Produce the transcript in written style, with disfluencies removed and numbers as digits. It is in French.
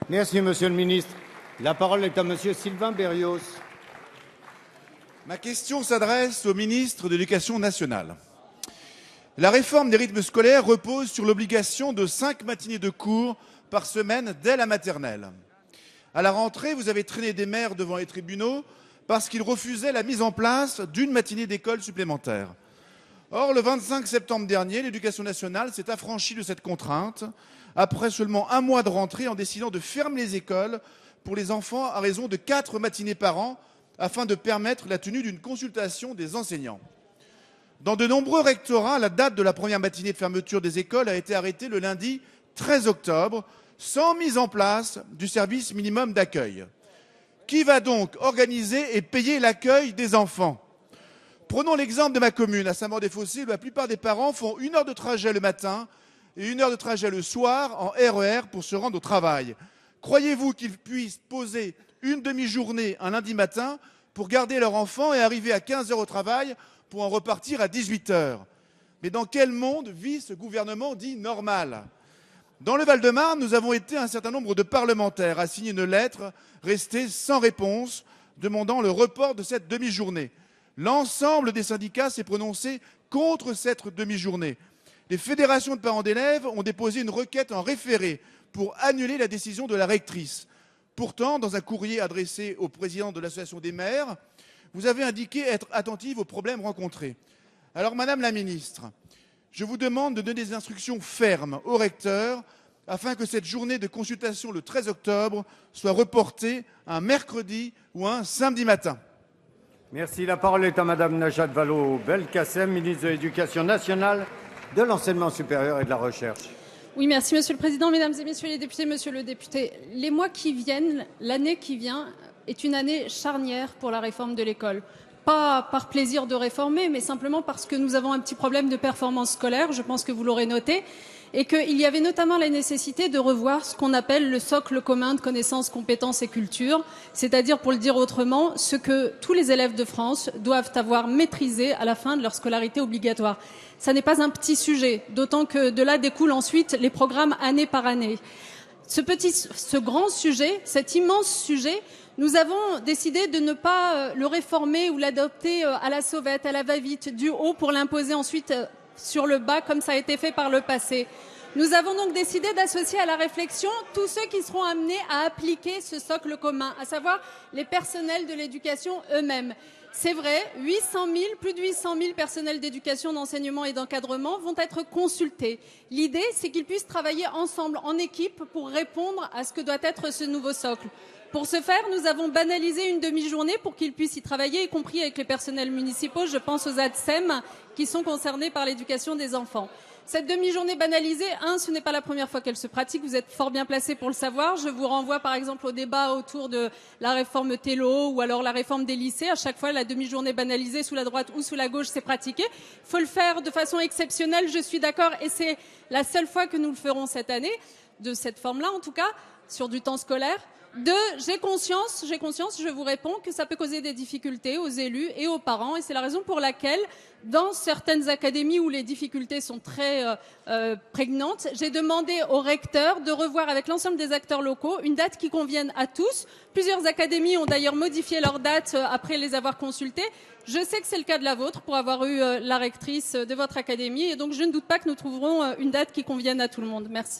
Merci, Monsieur le ministre. La parole est à Monsieur Sylvain Berrios. Ma question s'adresse au ministre de l'Éducation nationale. La réforme des rythmes scolaires repose sur l'obligation de 5 matinées de cours par semaine dès la maternelle. À la rentrée, vous avez traîné des maires devant les tribunaux parce qu'ils refusaient la mise en place d'une matinée d'école supplémentaire. Or, le 25 septembre dernier, l'Éducation nationale s'est affranchie de cette contrainte après seulement un mois de rentrée en décidant de fermer les écoles pour les enfants à raison de 4 matinées par an afin de permettre la tenue d'une consultation des enseignants. Dans de nombreux rectorats, la date de la première matinée de fermeture des écoles a été arrêtée le lundi 13 octobre, sans mise en place du service minimum d'accueil. Qui va donc organiser et payer l'accueil des enfants? Prenons l'exemple de ma commune, à Saint-Maur-des-Fossés, où la plupart des parents font 1 heure de trajet le matin et 1 heure de trajet le soir en RER pour se rendre au travail. Croyez-vous qu'ils puissent poser une demi-journée un lundi matin pour garder leur enfant et arriver à 15 heures au travail pour en repartir à 18 heures? Mais dans quel monde vit ce gouvernement dit normal? Dans le Val-de-Marne, nous avons été un certain nombre de parlementaires à signer une lettre restée sans réponse demandant le report de cette demi-journée. L'ensemble des syndicats s'est prononcé contre cette demi-journée. Les fédérations de parents d'élèves ont déposé une requête en référé pour annuler la décision de la rectrice. Pourtant, dans un courrier adressé au président de l'association des maires, vous avez indiqué être attentive aux problèmes rencontrés. Alors, Madame la ministre, je vous demande de donner des instructions fermes au recteur afin que cette journée de consultation le 13 octobre soit reportée un mercredi ou un samedi matin. Merci. La parole est à Madame Najat Vallaud-Belkacem, ministre de l'Éducation nationale, de l'enseignement supérieur et de la recherche. Oui, merci Monsieur le Président, Mesdames et Messieurs les députés, Monsieur le député. Les mois qui viennent, l'année qui vient, est une année charnière pour la réforme de l'école. Pas par plaisir de réformer, mais simplement parce que nous avons un petit problème de performance scolaire, je pense que vous l'aurez noté, et qu'il y avait notamment la nécessité de revoir ce qu'on appelle le socle commun de connaissances, compétences et culture, c'est-à-dire, pour le dire autrement, ce que tous les élèves de France doivent avoir maîtrisé à la fin de leur scolarité obligatoire. Ça n'est pas un petit sujet, d'autant que de là découlent ensuite les programmes année par année. Ce grand sujet, cet immense sujet, nous avons décidé de ne pas le réformer ou l'adopter à la sauvette, à la va-vite, du haut pour l'imposer ensuite sur le bas, comme ça a été fait par le passé. Nous avons donc décidé d'associer à la réflexion tous ceux qui seront amenés à appliquer ce socle commun, à savoir les personnels de l'éducation eux-mêmes. C'est vrai, plus de 800 000 personnels d'éducation, d'enseignement et d'encadrement vont être consultés. L'idée, c'est qu'ils puissent travailler ensemble, en équipe, pour répondre à ce que doit être ce nouveau socle. Pour ce faire, nous avons banalisé une demi-journée pour qu'ils puissent y travailler, y compris avec les personnels municipaux. Je pense aux ADSEM qui sont concernés par l'éducation des enfants. Cette demi-journée banalisée, ce n'est pas la première fois qu'elle se pratique, vous êtes fort bien placé pour le savoir. Je vous renvoie par exemple au débat autour de la réforme Tello ou alors la réforme des lycées. À chaque fois, la demi-journée banalisée sous la droite ou sous la gauche s'est pratiquée. Il faut le faire de façon exceptionnelle, je suis d'accord, et c'est la seule fois que nous le ferons cette année, de cette forme-là en tout cas, sur du temps scolaire. J'ai conscience, je vous réponds, que ça peut causer des difficultés aux élus et aux parents, et c'est la raison pour laquelle, dans certaines académies où les difficultés sont très prégnantes, j'ai demandé au recteur de revoir avec l'ensemble des acteurs locaux une date qui convienne à tous. Plusieurs académies ont d'ailleurs modifié leur date après les avoir consultées. Je sais que c'est le cas de la vôtre, pour avoir eu la rectrice de votre académie, et donc je ne doute pas que nous trouverons une date qui convienne à tout le monde. Merci.